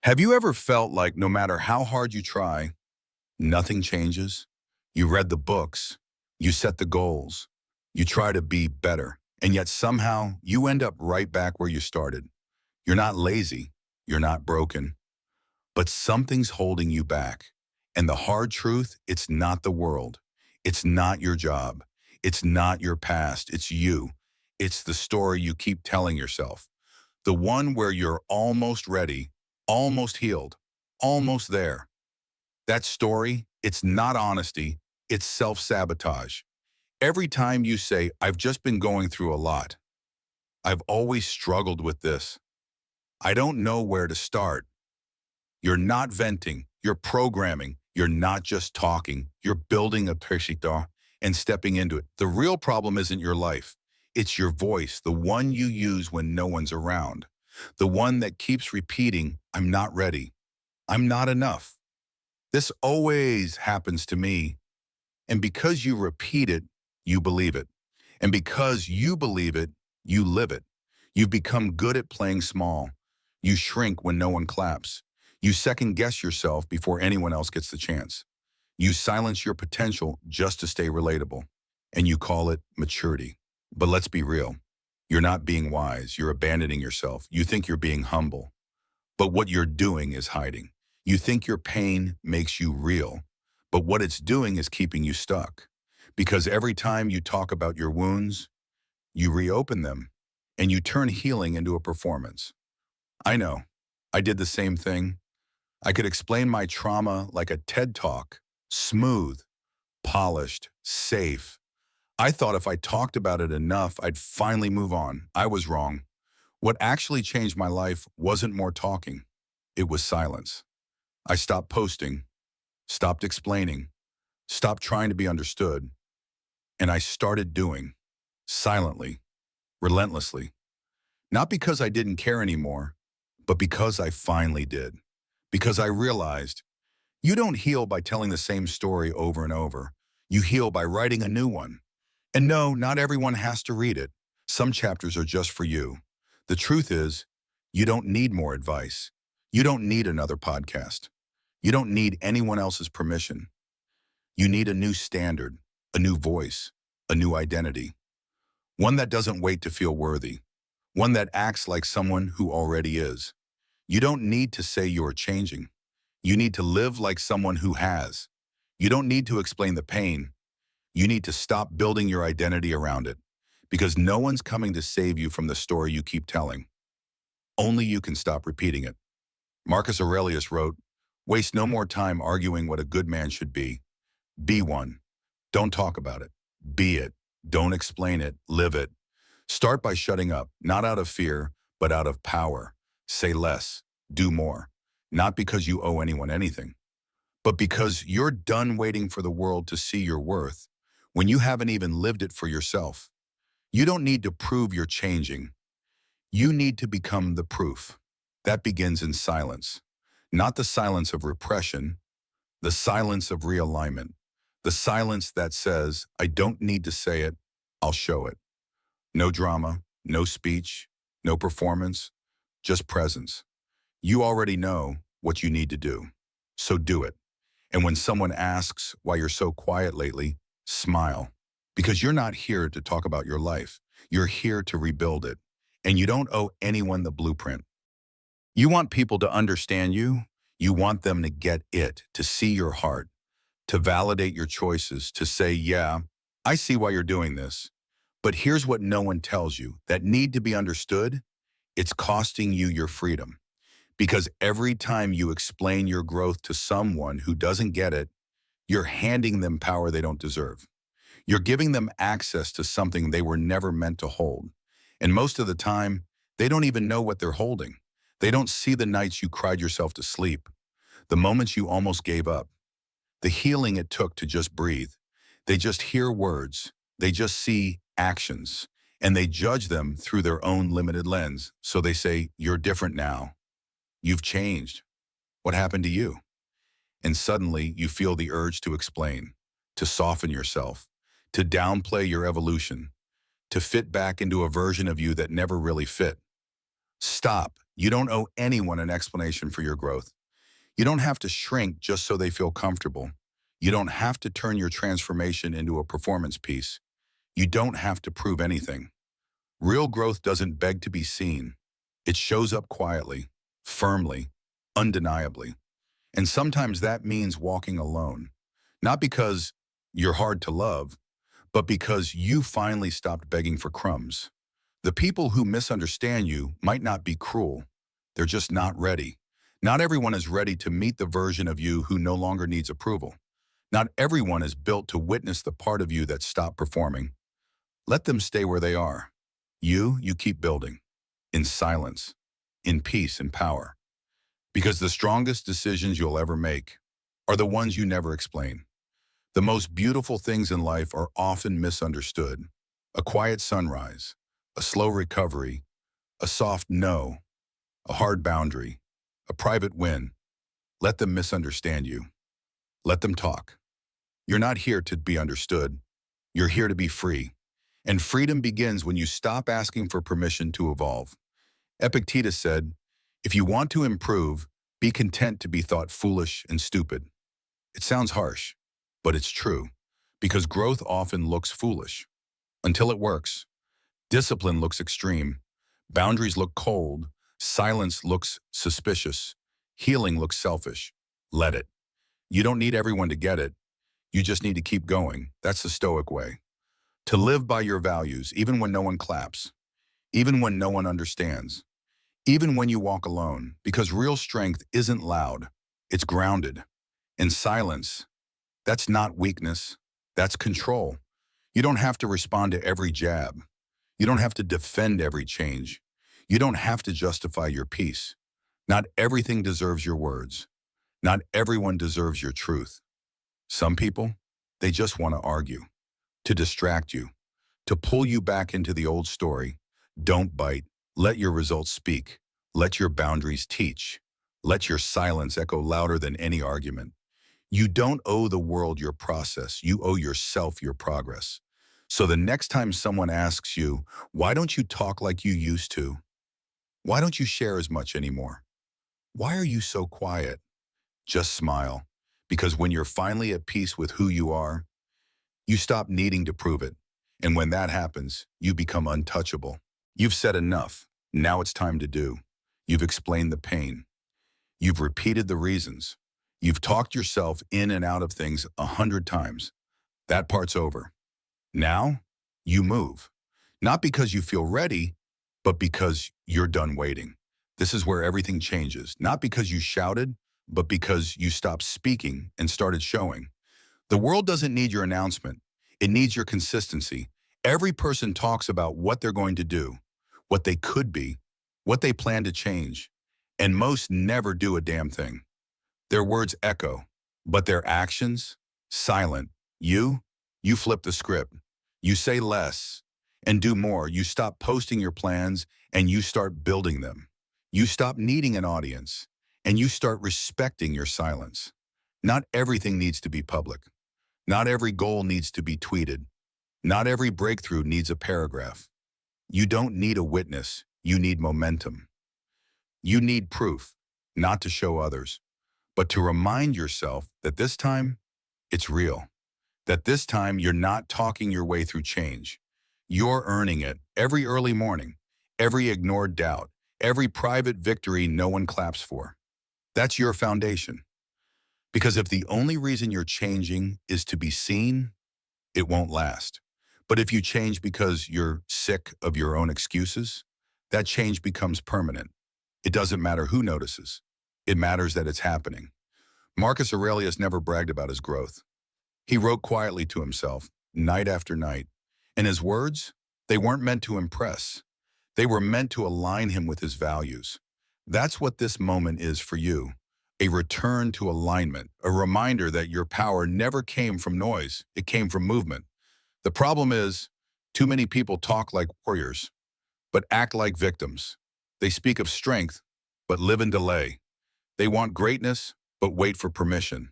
Have you ever felt like no matter how hard you try, nothing changes? You read the books, you set the goals, you try to be better, and yet somehow you end up right back where you started. You're not lazy, you're not broken, but something's holding you back. And the hard truth, it's not the world. It's not your job. It's not your past. It's you. It's the story you keep telling yourself. The one where you're almost ready, almost healed, almost there. That story, it's not honesty, it's self-sabotage. Every time you say, I've just been going through a lot. I've always struggled with this. I don't know where to start. You're not venting, you're programming, you're not just talking, you're building a pershita and stepping into it. The real problem isn't your life. It's your voice, the one you use when no one's around. The one that keeps repeating, I'm not ready. I'm not enough. This always happens to me. And because you repeat it, you believe it. And because you believe it, you live it. You've become good at playing small. You shrink when no one claps. You second guess yourself before anyone else gets the chance. You silence your potential just to stay relatable. And you call it maturity. But let's be real. You're not being wise. You're abandoning yourself. You think you're being humble. But what you're doing is hiding. You think your pain makes you real. But what it's doing is keeping you stuck. Because every time you talk about your wounds, you reopen them and you turn healing into a performance. I know. I did the same thing. I could explain my trauma like a TED Talk, smooth, polished, safe. I thought if I talked about it enough, I'd finally move on. I was wrong. What actually changed my life wasn't more talking. It was silence. I stopped posting, stopped explaining, stopped trying to be understood, and I started doing, silently, relentlessly. Not because I didn't care anymore, but because I finally did. Because I realized you don't heal by telling the same story over and over. You heal by writing a new one. And no, not everyone has to read it. Some chapters are just for you. The truth is, you don't need more advice. You don't need another podcast. You don't need anyone else's permission. You need a new standard, a new voice, a new identity. One that doesn't wait to feel worthy. One that acts like someone who already is. You don't need to say you're changing. You need to live like someone who has. You don't need to explain the pain. You need to stop building your identity around it. Because no one's coming to save you from the story you keep telling. Only you can stop repeating it. Marcus Aurelius wrote, waste no more time arguing what a good man should be. Be one. Don't talk about it. Be it. Don't explain it. Live it. Start by shutting up, not out of fear, but out of power. Say less. Do more. Not because you owe anyone anything, but because you're done waiting for the world to see your worth when you haven't even lived it for yourself. You don't need to prove you're changing. You need to become the proof. That begins in silence. Not the silence of repression, the silence of realignment. The silence that says, I don't need to say it, I'll show it. No drama, no speech, no performance, just presence. You already know what you need to do, so do it. And when someone asks why you're so quiet lately, smile. Because you're not here to talk about your life. You're here to rebuild it. And you don't owe anyone the blueprint. You want people to understand you. You want them to get it, to see your heart, to validate your choices, to say, yeah, I see why you're doing this. But here's what no one tells you that need to be understood. It's costing you your freedom. Because every time you explain your growth to someone who doesn't get it, you're handing them power they don't deserve. You're giving them access to something they were never meant to hold. And most of the time, they don't even know what they're holding. They don't see the nights you cried yourself to sleep, the moments you almost gave up, the healing it took to just breathe. They just hear words. They just see actions. And they judge them through their own limited lens. So they say, you're different now. You've changed. What happened to you? And suddenly you feel the urge to explain, to soften yourself, to downplay your evolution, to fit back into a version of you that never really fit. Stop. You don't owe anyone an explanation for your growth. You don't have to shrink just so they feel comfortable. You don't have to turn your transformation into a performance piece. You don't have to prove anything. Real growth doesn't beg to be seen. It shows up quietly, firmly, undeniably. And sometimes that means walking alone. Not because you're hard to love, but because you finally stopped begging for crumbs. The people who misunderstand you might not be cruel. They're just not ready. Not everyone is ready to meet the version of you who no longer needs approval. Not everyone is built to witness the part of you that stopped performing. Let them stay where they are. You keep building. In silence, in peace and power. Because the strongest decisions you'll ever make are the ones you never explain. The most beautiful things in life are often misunderstood. A quiet sunrise, a slow recovery, a soft no, a hard boundary, a private win. Let them misunderstand you. Let them talk. You're not here to be understood. You're here to be free. And freedom begins when you stop asking for permission to evolve. Epictetus said, if you want to improve, be content to be thought foolish and stupid. It sounds harsh, but it's true, because growth often looks foolish until it works. Discipline looks extreme. Boundaries look cold. Silence looks suspicious. Healing looks selfish. Let it. You don't need everyone to get it. You just need to keep going. That's the Stoic way. To live by your values, even when no one claps, even when no one understands, even when you walk alone, because real strength isn't loud. It's grounded. In silence, that's not weakness. That's control. You don't have to respond to every jab. You don't have to defend every change. You don't have to justify your peace. Not everything deserves your words. Not everyone deserves your truth. Some people, they just want to argue, to distract you, to pull you back into the old story. Don't bite. Let your results speak. Let your boundaries teach. Let your silence echo louder than any argument. You don't owe the world your process. You owe yourself your progress. So the next time someone asks you, why don't you talk like you used to? Why don't you share as much anymore? Why are you so quiet? Just smile. Because when you're finally at peace with who you are, you stop needing to prove it. And when that happens, you become untouchable. You've said enough. Now it's time to do. You've explained the pain. You've repeated the reasons. You've talked yourself in and out of things 100 times. That part's over. Now, you move. Not because you feel ready, but because you're done waiting. This is where everything changes. Not because you shouted, but because you stopped speaking and started showing. The world doesn't need your announcement. It needs your consistency. Every person talks about what they're going to do, what they could be, what they plan to change, and most never do a damn thing. Their words echo, but their actions, silent. You flip the script. You say less and do more. You stop posting your plans and you start building them. You stop needing an audience and you start respecting your silence. Not everything needs to be public. Not every goal needs to be tweeted. Not every breakthrough needs a paragraph. You don't need a witness. You need momentum. You need proof, not to show others, but to remind yourself that this time, it's real. That this time, you're not talking your way through change. You're earning it every early morning, every ignored doubt, every private victory no one claps for. That's your foundation. Because if the only reason you're changing is to be seen, it won't last. But if you change because you're sick of your own excuses, that change becomes permanent. It doesn't matter who notices. It matters that it's happening. Marcus Aurelius never bragged about his growth. He wrote quietly to himself, night after night. And his words, they weren't meant to impress. They were meant to align him with his values. That's what this moment is for you. A return to alignment, a reminder that your power never came from noise, it came from movement. The problem is, too many people talk like warriors, but act like victims. They speak of strength, but live in delay. They want greatness, but wait for permission.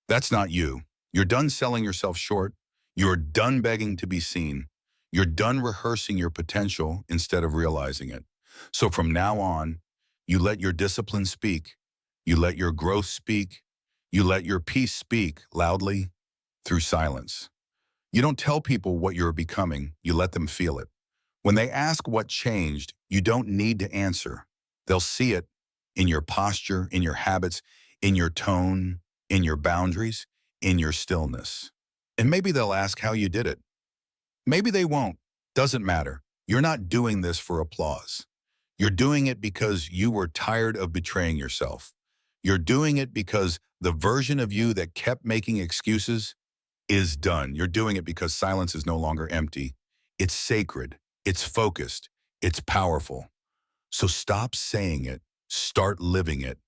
That's not you. You're done selling yourself short. You're done begging to be seen. You're done rehearsing your potential instead of realizing it. So from now on, you let your discipline speak, you let your growth speak, you let your peace speak loudly through silence. You don't tell people what you're becoming, you let them feel it. When they ask what changed, you don't need to answer. They'll see it in your posture, in your habits, in your tone, in your boundaries, in your stillness. And maybe they'll ask how you did it. Maybe they won't. Doesn't matter. You're not doing this for applause. You're doing it because you were tired of betraying yourself. You're doing it because the version of you that kept making excuses is done. You're doing it because silence is no longer empty. It's sacred. It's focused. It's powerful. So stop saying it. Start living it.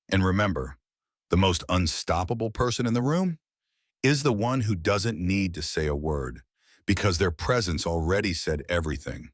And remember, the most unstoppable person in the room is the one who doesn't need to say a word because their presence already said everything.